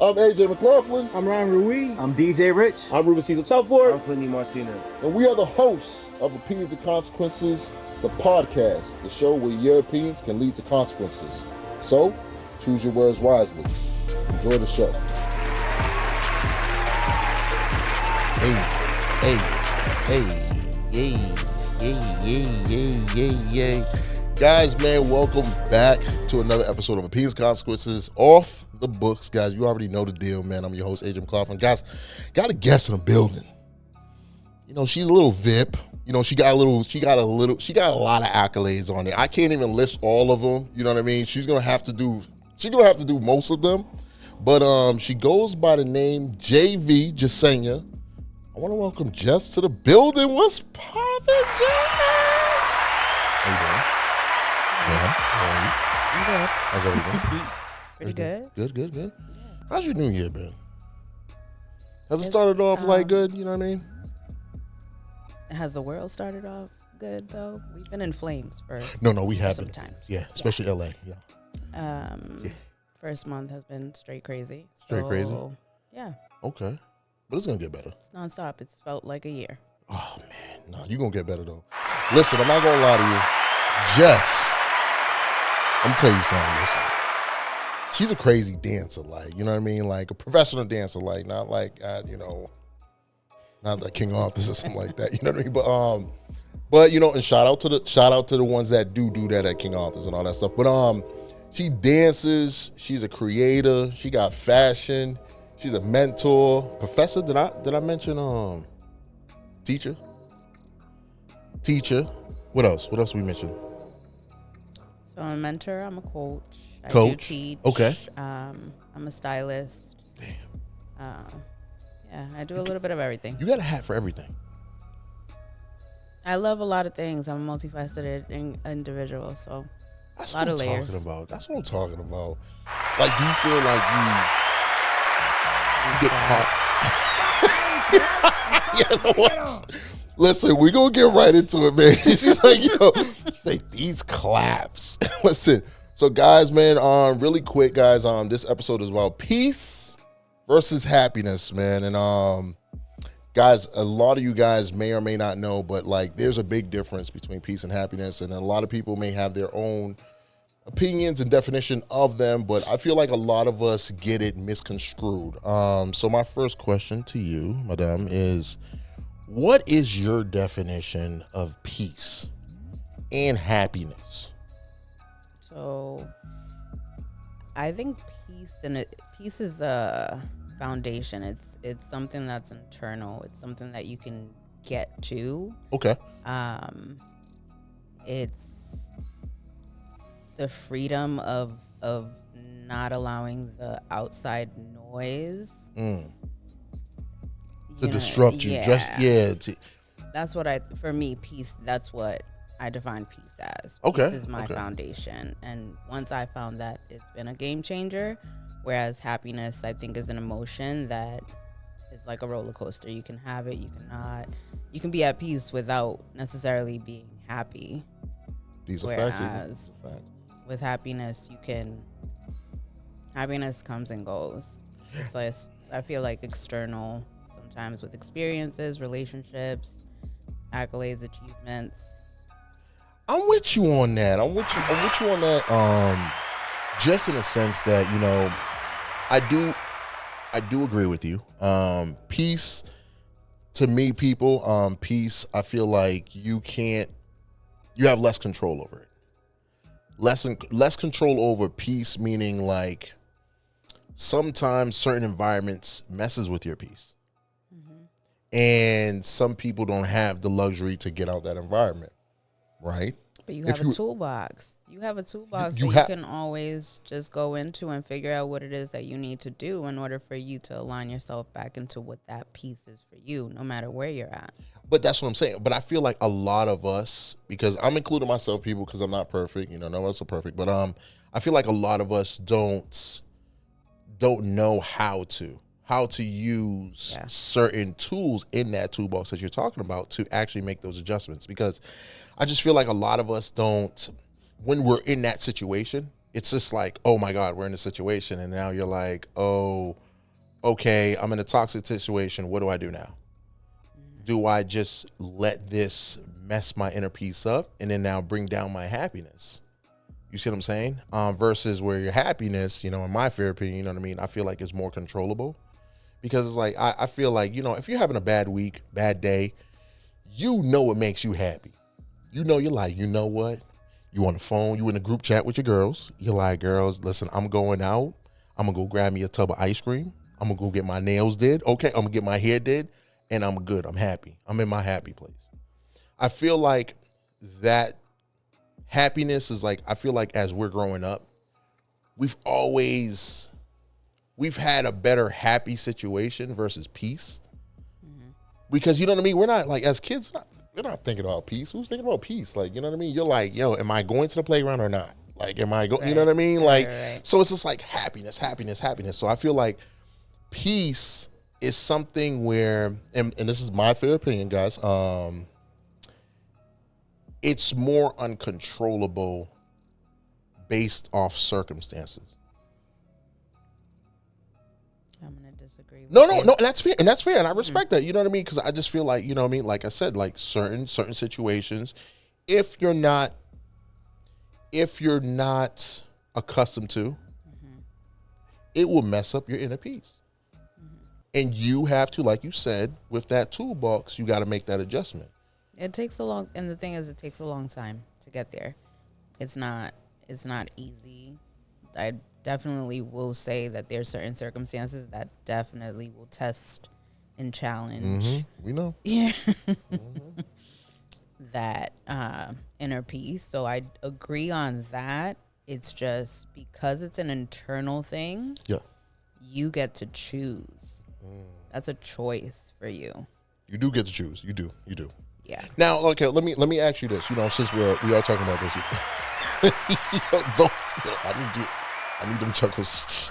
I'm AJ McLaughlin. I'm Ryan Ruiz. I'm DJ Rich. I'm Ruben Cesar Telford. I'm Clinty Martinez. And we are the hosts of Opinions and Consequences, the podcast, the show where your opinions can lead to consequences. So, choose your words wisely. Enjoy the show. Yay. Guys, man, welcome back to another episode of Opinions and Consequences off the books. Guys, you already know the deal, man. I'm your host, AJ McLaughlin. Guys, got a guest in the building. You know, she's a little VIP. You know, she got a lot of accolades on there. I can't even list all of them. You know what I mean? She's gonna have to do most of them. But she goes by the name JV, Jessenia. I want to welcome Jess to the building. What's poppin', Jess? How you doing? Yeah. I'm good. How's everything? Pretty good. Good. Yeah. How's your new year been? Has it started off like good? You know what I mean? Has the world started off good though? We've been in flames for We haven't. sometimes. Yeah, especially LA. Yeah. First month has been straight crazy. Straight crazy? Yeah. Okay. But it's gonna get better. It's nonstop. It's felt like a year. Oh man, no, you're gonna get better though. Listen, I'm not gonna lie to you. Jess, I'm gonna tell you something, listen. She's a crazy dancer, like, you know what I mean? Like a professional dancer, like not like at, not like King Arthur's or something like that. You know what I mean? But and shout out to the ones that do that at King Arthur's and all that stuff. But she dances, she's a creator, she got fashion, she's a mentor, professor. Did I mention teacher? What else we mentioned? So I'm a mentor. I'm a coach. I Coach. do teach. Okay. I'm a stylist. Damn. Yeah, I do a little bit of everything. You got a hat for everything. I love a lot of things. I'm a multifaceted individual, so That's a lot of what I'm layers. talking about. That's what I'm talking about. Like, do you feel like you get caught? You know what? Listen, we're going to get right into it, man. She's like, these claps. Listen, so guys, man, really quick, guys, this episode is about peace versus happiness, man. And guys, a lot of you guys may or may not know, but like there's a big difference between peace and happiness, and a lot of people may have their own opinions and definition of them, but I feel like a lot of us get it misconstrued. So my first question to you, madam, is what is your definition of peace and happiness? So I think peace is a foundation. It's something that's internal. It's something that you can get to. Okay. It's the freedom of not allowing the outside noise To disrupt you. Yeah. That's what for me, peace, that's what I define peace as. Okay. Peace is my foundation. And once I found that, it's been a game changer. Whereas happiness, I think, is an emotion that is like a roller coaster. You can have it, you cannot. You can be at peace without necessarily being happy. These are Whereas facts. with happiness, happiness comes and goes. It's like, I feel like external sometimes with experiences, relationships, accolades, achievements. I'm with you on that. I'm with you on that. Just in a sense that, I do agree with you. Peace, to me, people, peace, I feel like you have less control over it. Less control over peace, meaning like sometimes certain environments messes with your peace. Mm-hmm. And some people don't have the luxury to get out that environment, right? But you have a toolbox. You have a toolbox that you can always just go into and figure out what it is that you need to do in order for you to align yourself back into what that piece is for you, no matter where you're at. But that's what I'm saying. But I feel like a lot of us, because I'm including myself, people, because I'm not perfect. None of us are perfect. But I feel like a lot of us don't know how to use certain tools in that toolbox that you're talking about to actually make those adjustments. Because I just feel like a lot of us don't, when we're in that situation, it's just like, oh my God, we're in a situation. And now you're like, oh, okay, I'm in a toxic situation. What do I do now? Do I just let this mess my inner peace up and then now bring down my happiness? You see what I'm saying? Versus where your happiness, in my fair opinion, you know what I mean? I feel like it's more controllable because it's like, I feel like, if you're having a bad week, bad day, what makes you happy. You're like, you know what? You on the phone, you in a group chat with your girls. You're like, girls, listen, I'm going out. I'm going to go grab me a tub of ice cream. I'm going to go get my nails did. Okay, I'm going to get my hair did. And I'm good. I'm happy. I'm in my happy place. I feel like that happiness is like, I feel like as we're growing up, we've had a better happy situation versus peace. Because you know what I mean? We're not like, as kids, we're not thinking about peace. Who's thinking about peace? Like, you know what I mean? You're like, yo, am I going to the playground or not? Like, am I going, you know what I mean? Like, so it's just like happiness. So I feel like peace is something where, and this is my fair opinion, guys, it's more uncontrollable based off circumstances. I'm gonna disagree. No, and that's fair, and I respect that. You know what I mean? Because I just feel like, you know what I mean. Like I said, like certain situations, if you're not accustomed to, it will mess up your inner peace. And you have to, like you said, with that toolbox, you got to make that adjustment. It takes a long, and the thing is, it takes a long time to get there. It's not easy. I definitely will say that there's certain circumstances that definitely will test and challenge. We know. Yeah. That inner peace. So I agree on that. It's just because it's an internal thing. Yeah. You get to choose. That's a choice for you. You do get to choose. You do. Yeah. Now, okay, let me ask you this. Since we are talking about this, I need them chuckles.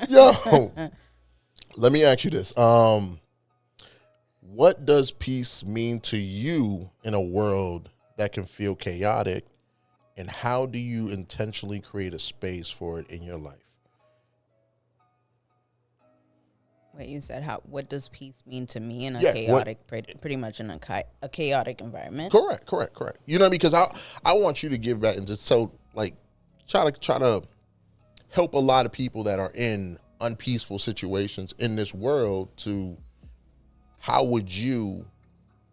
Yo, let me ask you this. What does peace mean to you in a world that can feel chaotic, and how do you intentionally create a space for it in your life? Wait, you said what does peace mean to me in a chaotic, pretty much in a chaotic environment? Correct. You know what I mean? Because I want you to give back and just try to help a lot of people that are in unpeaceful situations in this world to, how would you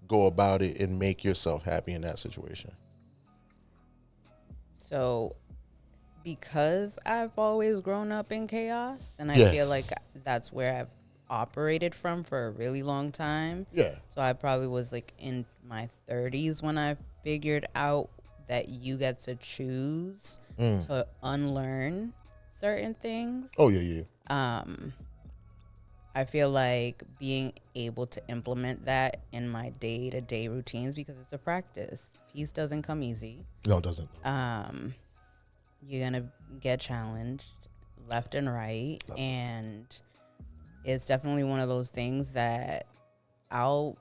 go about it and make yourself happy in that situation? So, because I've always grown up in chaos, and I feel like that's where I've operated from for a really long time. Yeah. So I probably was like in my 30s when I figured out that you get to choose to unlearn certain things. Oh, yeah. I feel like being able to implement that in my day-to-day routines, because it's a practice. Peace doesn't come easy. No, it doesn't. You're going to get challenged left and right. And it's definitely one of those things that I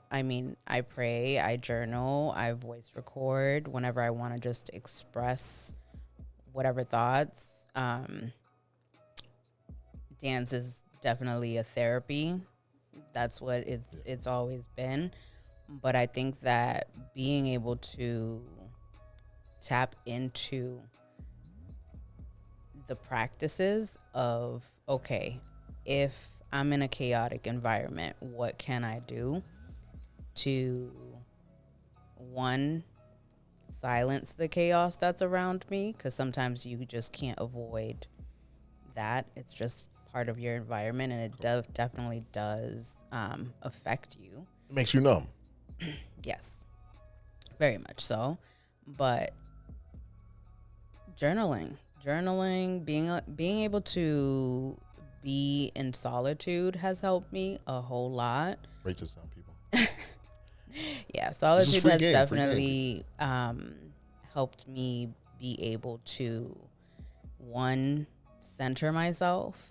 pray, I journal, I voice record whenever I want to just express whatever thoughts. Dance is definitely a therapy. That's what it's always been. But I think that being able to tap into the practices of, okay, if I'm in a chaotic environment, what can I do to, one, silence the chaos that's around me? Because sometimes you just can't avoid that. It's just part of your environment, and it definitely does affect you. It makes you numb. Yes, very much so. But journaling, being able to be in solitude has helped me a whole lot. Write this down, people. Yeah, solitude has definitely helped me be able to, one, center myself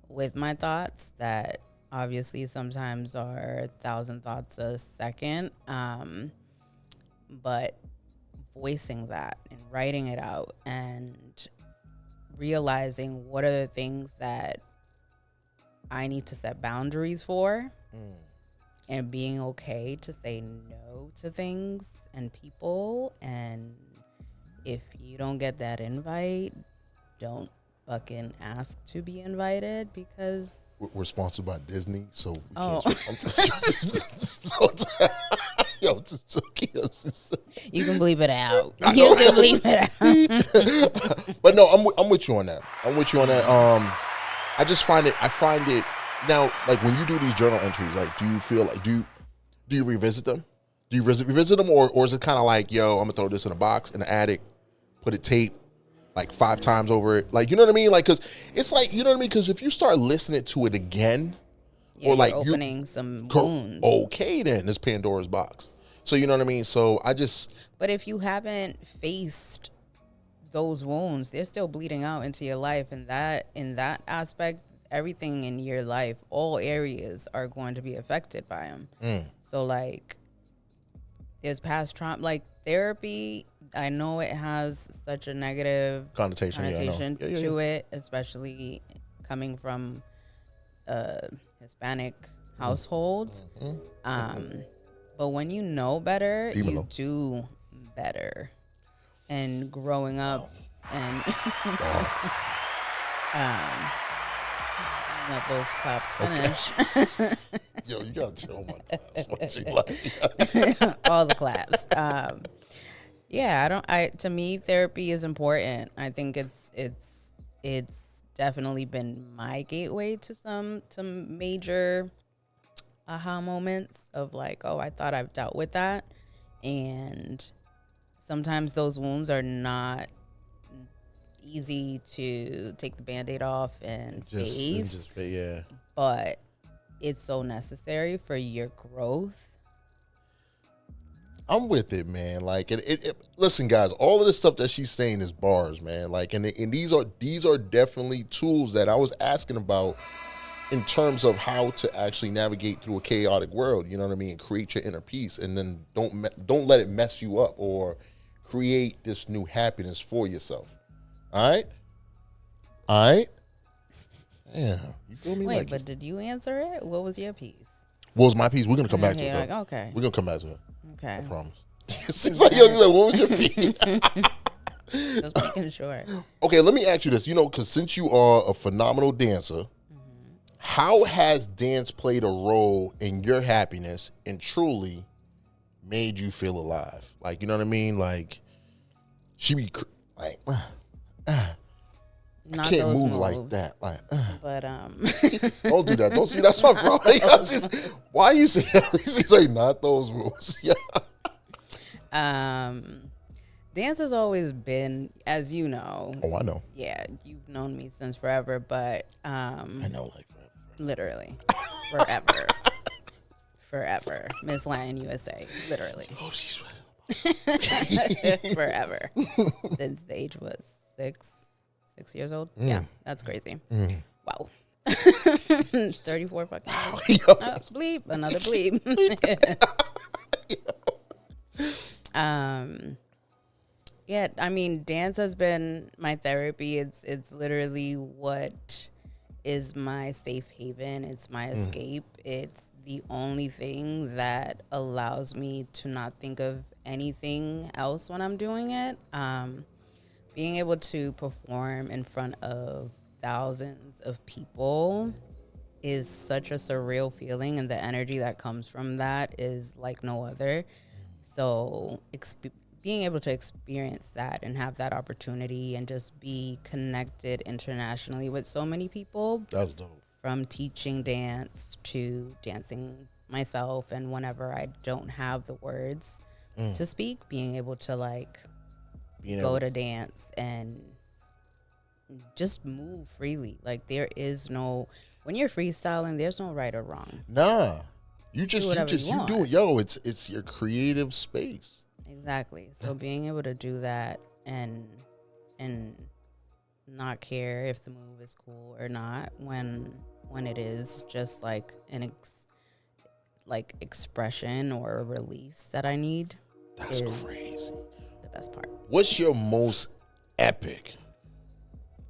with my thoughts that obviously sometimes are 1,000 thoughts a second, but voicing that and writing it out and realizing what are the things that I need to set boundaries for, and being okay to say no to things and people. And if you don't get that invite, don't fucking ask to be invited, because We're sponsored by Disney, so we Oh. can't. Yo, just joking. you can bleep it out. You can bleep it out. But no, I'm with you on that. I just find it. I find it now. Like when you do these journal entries, like, do you feel like do you revisit them? Do you revisit them, or is it kind of like, yo, I'm gonna throw this in a box in the attic, put it tape like 5 times over it, like, you know what I mean? Like, cause it's like, you know what I mean? Cause if you start listening to it again, Or like opening some wounds. Okay, then it's Pandora's box. So you know what I mean? So I just. But if you haven't faced those wounds, they're still bleeding out into your life, and that in that aspect, everything in your life, all areas are going to be affected by them. So like, there's past trauma, like therapy. I know it has such a negative connotation to it, especially coming from a Hispanic household. But when you know better, you do better. And growing up and let those claps finish. Okay. Yo, you gotta chill my claps. What you like? All the claps. To me, therapy is important. I think it's definitely been my gateway to some major aha moments of like, oh, I thought I've dealt with that. And sometimes those wounds are not easy to take the Band-Aid off and face. Yeah. But it's so necessary for your growth. I'm with it, man. Like, listen, guys, all of this stuff that she's saying is bars, man. Like, and these are definitely tools that I was asking about in terms of how to actually navigate through a chaotic world. You know what I mean? Create your inner peace, and then don't let it mess you up or create this new happiness for yourself. All right. Yeah, you feel me? Wait, but did you answer it? What was your piece? What was my piece? We're gonna come back to it. Like, okay, we're gonna come back to it. Okay. I promise. She's like, yo, what was your piece? Just making sure. Okay, let me ask you this. You know, because since you are a phenomenal dancer, how has dance played a role in your happiness and truly made you feel alive? Like, you know what I mean? Like, she be like, Not can't those move moves, like that. Like, but don't do that. Don't see that's my bro. Why you say she's like, not those moves? Yeah. Dance has always been, as you know. Oh, I know. Yeah, you've known me since forever, but I know, like forever. Literally, forever, forever. Miss Latin USA, literally. Oh, she's forever since the age was 6 years old. Yeah, that's crazy. Wow. 34 fucking years. Bleep, another bleep. Yeah, I mean, dance has been my therapy. It's literally what is my safe haven. It's my escape. It's the only thing that allows me to not think of anything else when I'm doing it. Being able to perform in front of thousands of people is such a surreal feeling, and the energy that comes from that is like no other. So being able to experience that and have that opportunity and just be connected internationally with so many people. That's dope. From teaching dance to dancing myself, and whenever I don't have the words to speak, being able to like go to dance and just move freely. Like, there is no, when you're freestyling, there's no right or wrong. Nah. You do it. Yo, it's your creative space. Exactly. So being able to do that and not care if the move is cool or not when it is just like an expression or a release that I need. That's crazy. The best part. What's your most epic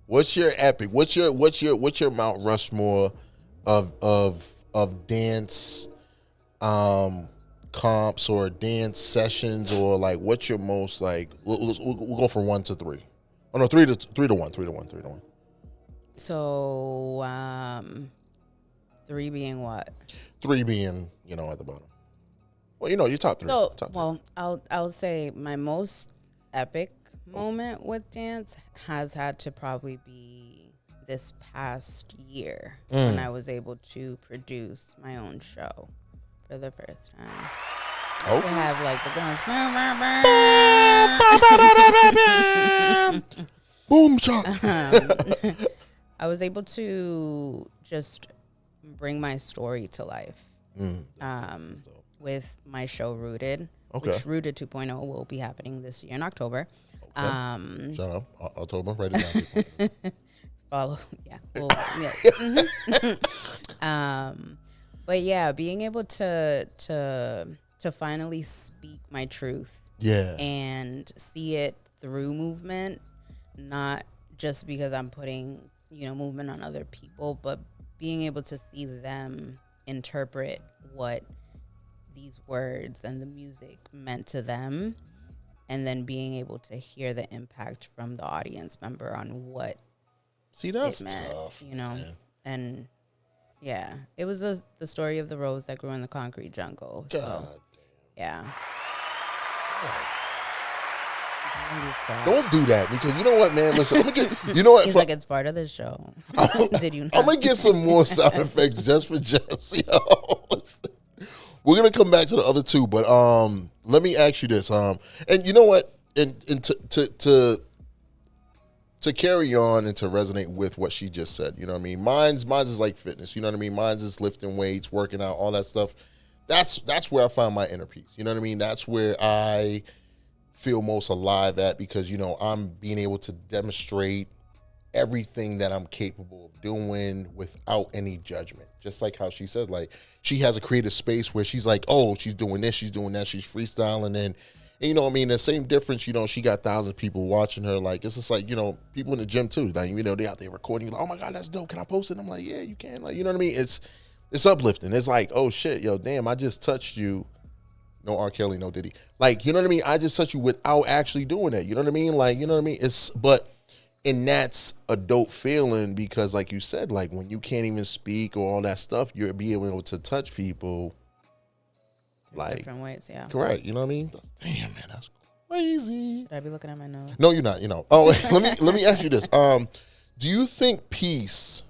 What's your epic? What's your Mount Rushmore of dance comps or dance sessions, or like what's your most like? We'll go from 1 to 3. Oh no, 3 to 1. So 3 being what? 3 being at the bottom. Well, your top 3. So Top 3. well, I'll say my most epic moment with dance has had to probably be this past year when I was able to produce my own show for the first time. Okay. To have like the guns. Boom shot. I was able to just bring my story to life with my show Rooted, which Rooted 2.0 will be happening this year in October. Okay. Shut up. October, write it down. Follow, yeah. Well, yeah. But yeah, being able to finally speak my truth, and see it through movement, not just because I'm putting movement on other people, but being able to see them interpret what these words and the music meant to them, and then being able to hear the impact from the audience member on what that's it meant, tough, and yeah, it was the story of the rose that grew in the concrete jungle. God yeah. Don't do that, because you know what, man? Listen, let me get. You know what? He's like, it's part of the show. Did you know? I'm gonna get some more sound effects just for Jess. We're gonna come back to the other 2, but let me ask you this. And you know what? And to carry on and to resonate with what she just said, you know what I mean? Mine's is like fitness, you know what I mean? Mine's is lifting weights, working out, all that stuff. That's where I find my inner peace. You know what I mean? That's where I feel most alive at, because I'm being able to demonstrate everything that I'm capable of doing without any judgment. Just like how she says, like, she has a creative space where she's like, oh, she's doing this, she's doing that, she's freestyling, and you know what I mean? The same difference, she got thousands of people watching her. Like, it's just like, people in the gym too. Like, they out there recording, like, oh my God, that's dope. Can I post it? I'm like, yeah, you can. Like, you know what I mean? It's uplifting. It's like, oh shit, yo, damn, I just touched you. No R. Kelly, no Diddy. Like, you know what I mean? I just touched you without actually doing that. You know what I mean? Like, you know what I mean? And that's a dope feeling, because like you said, like when you can't even speak or all that stuff, you're being able to touch people like different ways, yeah. Correct. You know what I mean? Damn, man, that's crazy. Should I be looking at my nose? No, you're not. Oh, let me ask you this. Do you think peace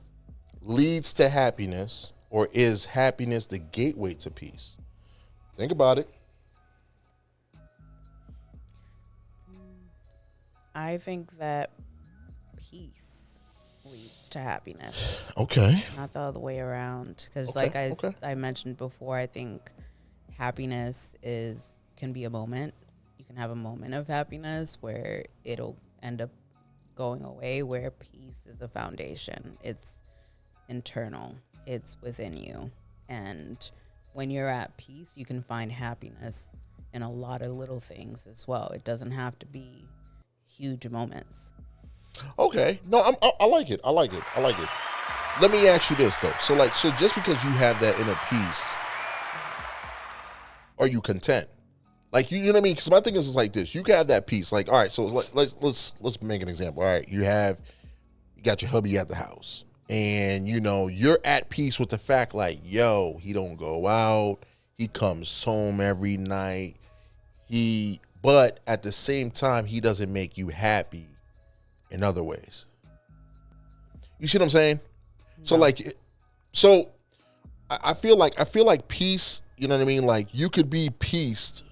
leads to happiness, or is happiness the gateway to peace? Think about it. I think that peace leads to happiness. Okay. Not the other way around. Because I mentioned before, I think happiness can be a moment. You can have a moment of happiness where it'll end up going away, where peace is a foundation. It's internal. It's within you. And when you're at peace, you can find happiness in a lot of little things as well. It doesn't have to be huge moments. Okay. No, I like it. I like it. Let me ask you this though. So just because you have that inner peace, are you content? Like, you know what I mean? Because my thing is like this. You can have that peace. Like, all right, so let's make an example. All right, you got your hubby at the house, and you're at peace with the fact, like, yo, he don't go out, he comes home every night, but at the same time, he doesn't make you happy in other ways. You see what I'm saying? No. So I feel like peace, you know what I mean? Like, you could be peaced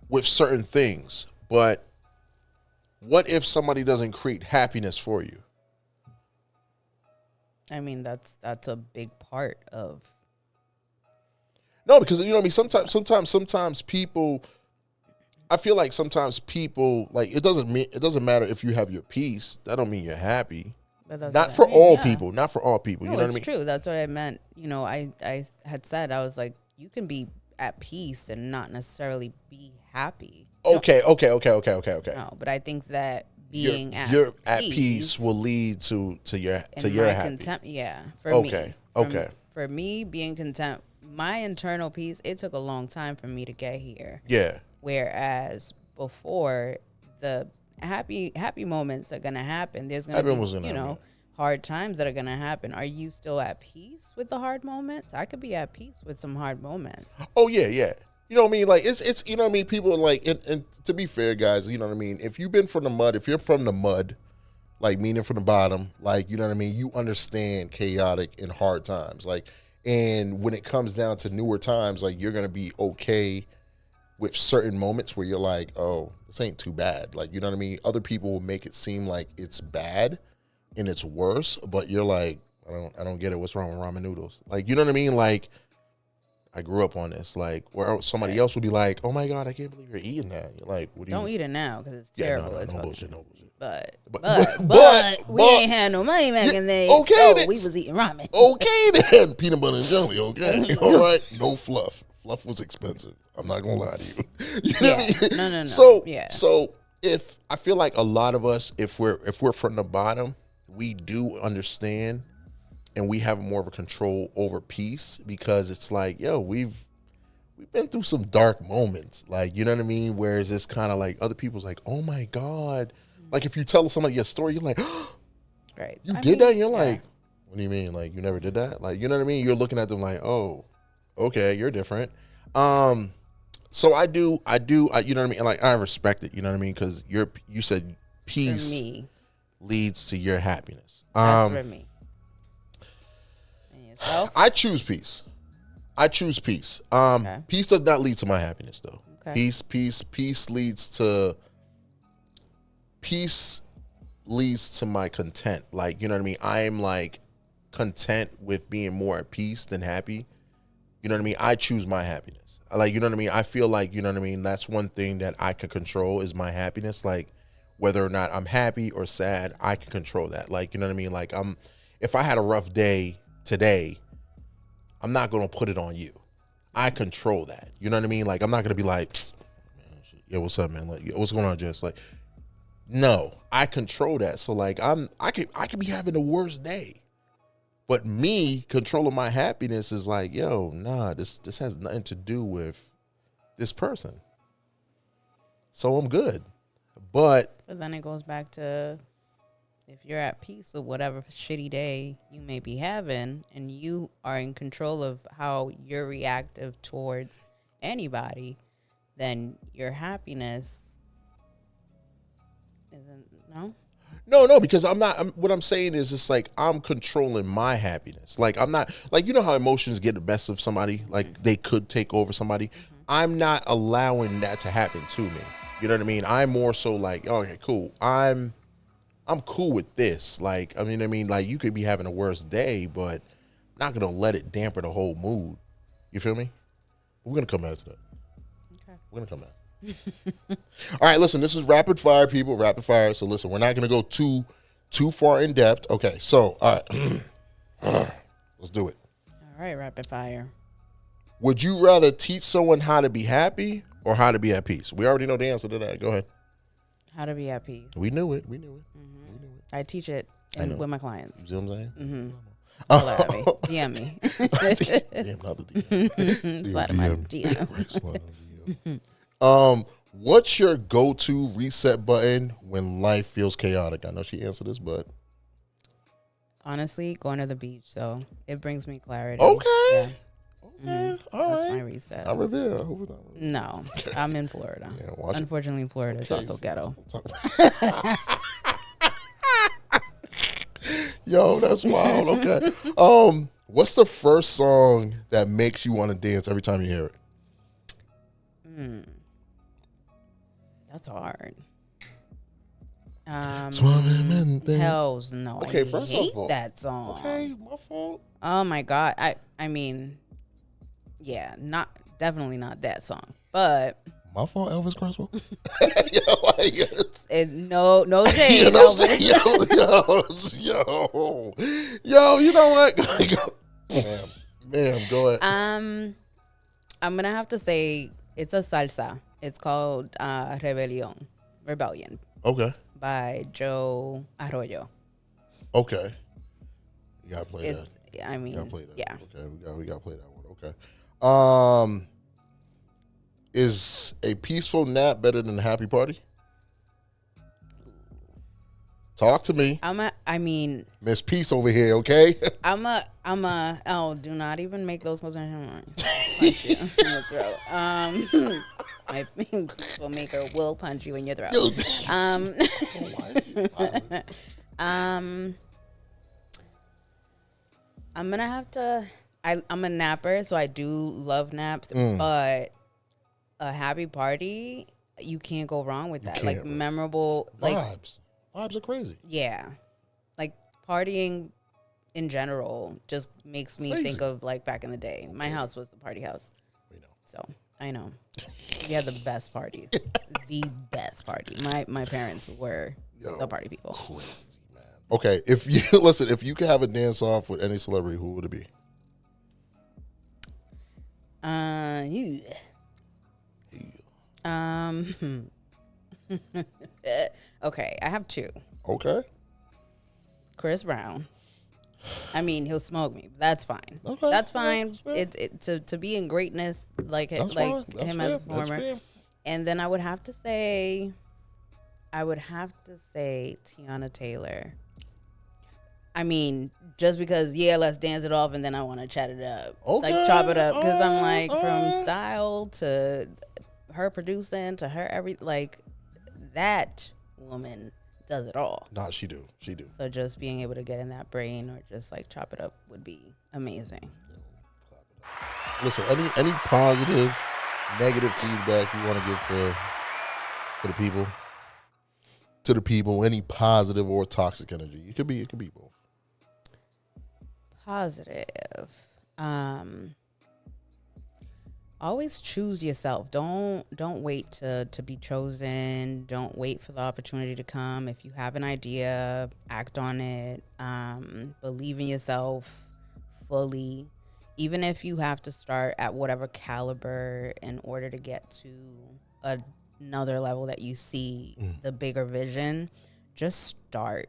with certain things, but what if somebody doesn't create happiness for you? I mean, that's a big part of. No, because you know what I mean. Sometimes people. I feel like sometimes people, like, it doesn't matter if you have your peace. That don't mean you're happy. Not for all people. Not for all people. No, you know what I mean? It's true. That's what I meant. I had said, I was like, you can be at peace and not necessarily be happy. Okay. No, but I think that being you're at peace will lead to your happy. Content, yeah. For me, being content, my internal peace, it took a long time for me to get here. Yeah. Whereas before, the happy moments are gonna happen. There's gonna be hard times that are gonna happen. Are you still at peace with the hard moments? I could be at peace with some hard moments. Oh yeah, yeah. You know what I mean? Like it's you know what I mean. People like and to be fair, guys, you know what I mean. If you've been from the mud, if you're from the mud, like meaning from the bottom, like you know what I mean. You understand chaotic and hard times, like, and when it comes down to newer times, like you're gonna be okay with certain moments where you're like, oh, this ain't too bad. Like you know what I mean. Other people will make it seem like it's bad and it's worse, but you're like, I don't get it. What's wrong with ramen noodles? Like you know what I mean? Like. I grew up on this, like, where somebody else would be like, "Oh my God, I can't believe you're eating that." You're like, "What do you?" Don't eat it now because it's terrible. No, it's no bullshit. But we ain't had no money back in the day, so we was eating ramen. Okay then, peanut butter and jelly. Okay, all right, no fluff. Fluff was expensive. I'm not gonna lie to you. You know what I mean? No. So if I feel like a lot of us, if we're from the bottom, we do understand. And we have more of a control over peace because it's like, yo, we've been through some dark moments. Like, you know what I mean? Whereas it's kind of like other people's like, oh my God. Like if you tell somebody your story, you're like, right. You did that? And you're like, what do you mean? Like you never did that? Like, you know what I mean? You're looking at them like, oh, okay, you're different. So I do, you know what I mean? Like I respect it, you know what I mean? Because you said peace leads to your happiness. That's for me. I choose peace. Peace does not lead to my happiness though. Okay. Peace leads to my content. Like, you know what I mean? I am like content with being more at peace than happy. You know what I mean? I choose my happiness. Like, you know what I mean? I feel like, you know what I mean? That's one thing that I can control is my happiness. Like whether or not I'm happy or sad, I can control that. Like, you know what I mean? Like if I had a rough day today, I'm not going to put it on you. I control that. You know what I mean? Like, I'm not going to be like, man, yo, what's up, man? Like, what's going on, Jess? Like, no, I control that. So like, I could be having the worst day, but me controlling my happiness is like, yo, nah, this has nothing to do with this person. So I'm good. But then it goes back to, if you're at peace with whatever shitty day you may be having and you are in control of how you're reactive towards anybody, then your happiness isn't, No, because what I'm saying is it's like I'm controlling my happiness. Like I'm not, like, you know how emotions get the best of somebody? Like they could take over somebody. Mm-hmm. I'm not allowing that to happen to me. You know what I mean? I'm more so like, okay, cool. I'm cool with this. Like, I mean, like you could be having a worse day, but I'm not gonna let it dampen the whole mood. You feel me? We're gonna come back to that. Okay. We're gonna come back. All right, listen, this is rapid fire, people. Rapid fire. So listen, we're not gonna go too far in depth. Okay, so all right. Let's do it. All right, rapid fire. Would you rather teach someone how to be happy or how to be at peace? We already know the answer to that. Go ahead. How to be at peace. We knew it. I teach it with my clients. You see what I'm saying? Mm-hmm. Holla at me. DM me. DM, not the DM. Slide in my DM. What's your go-to reset button when life feels chaotic? I know she answered this, but honestly, going to the beach. So it brings me clarity. Okay. Yeah. Okay. That's my reset. I Revere. No, I'm in Florida. Yeah, unfortunately, Florida is also ghetto. Yo, that's wild. Okay. What's the first song that makes you want to dance every time you hear it? That's hard. Hells no. Okay, I first hate of all, that song. Okay, my fault. Oh my God. I mean, yeah, definitely not that song. But my fault, Elvis Crespo. No shade, you know Elvis. Yo, you know what? Ma'am, go ahead. I'm gonna have to say it's a salsa. It's called Rebellion. Okay. by Joe Arroyo. Okay. You gotta play that. I mean, You gotta play that. yeah. Okay, we gotta play that one. Okay. Is a peaceful nap better than a happy party? Talk to me. I mean, Miss Peace over here, okay? oh, do not even make those quotations. Punch you in the throat. My filmmaker will punch you in your throat. Yo, I'm gonna have to. I'm a napper, so I do love naps. But a happy party, you can't go wrong with that. Like memorable, like vibes are crazy. Yeah, like partying in general just makes me think of like back in the day. My house was the party house. We know. So I know we had the best parties, the best party. My parents were the party people. Crazy, man. Okay, if you could have a dance off with any celebrity, who would it be? You. Okay, I have two. Okay. Chris Brown. I mean, he'll smoke me. But that's fine. Okay. That's fine. That's To be in greatness like That's him fair. as a performer. And then I would have to say Tiana Taylor. I mean, just because, let's dance it off, and then I want to chat it up. Okay. Like, chop it up. Because I'm like, from style to her producing to her that woman does it all. Nah, she do. So just being able to get in that brain or just, like, chop it up would be amazing. Listen, any positive, negative feedback you want to give for the people? To the people, any positive or toxic energy. It could be both. Positive. Always choose yourself. Don't wait to be chosen. Don't wait for the opportunity to come. If you have an idea, act on it. Believe in yourself fully. Even if you have to start at whatever caliber in order to get to another level that you see the bigger vision, just start,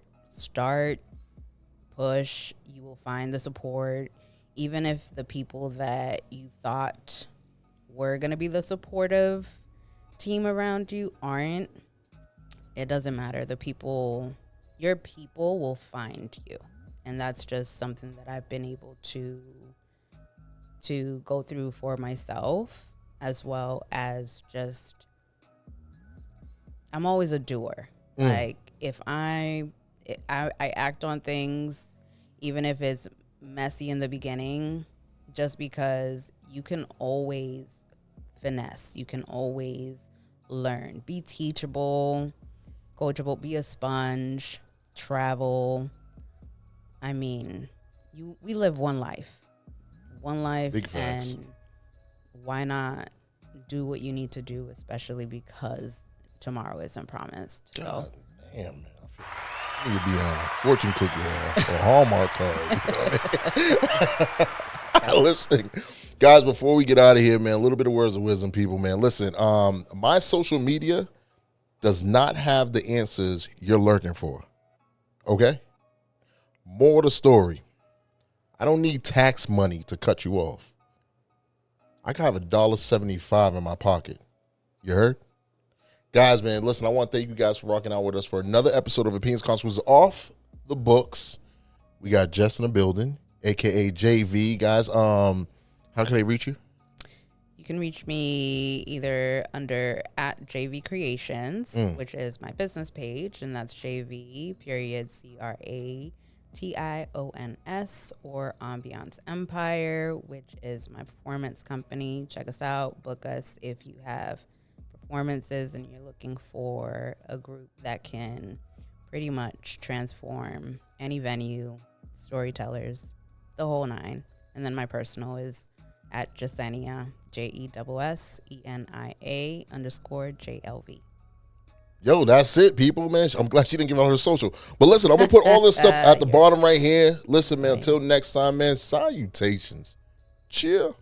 push. You will find the support. Even if the people that you thought were going to be the supportive team around you aren't, it doesn't matter. Your people will find you. And that's just something that I've been able to go through for myself, as well as just, I'm always a doer. Like, if I act on things, even if it's messy in the beginning, just because you can always finesse. You can always learn. Be teachable, coachable, be a sponge, travel. I mean, we live one life. Big facts. And why not do what you need to do, especially because tomorrow isn't promised. God damn, man. I need to be on a fortune cookie or a Hallmark card. Listen, guys, before we get out of here, man, a little bit of words of wisdom, people, man. Listen, my social media does not have the answers you're lurking for. Okay? More to the story. I don't need tax money to cut you off. I can have $1.75 in my pocket. You heard? Guys, man, listen, I want to thank you guys for rocking out with us for another episode of Opinions Consequences Off the Books. We got Jess in the building, a.k.a. JV. Guys, how can they reach you? You can reach me either under at JV Creations, which is my business page, and that's JV period CRATIONS, or Ambiance Empire, which is my performance company. Check us out, book us if you have performances and you're looking for a group that can pretty much transform any venue, storytellers, the whole nine. And then my personal is at Jessenia, JESSENIA_JLV. Yo, that's it, people, man. I'm glad she didn't give out her social. But listen, I'm going to put all this stuff at the bottom right here. Listen, man, until next time, man, salutations. Chill.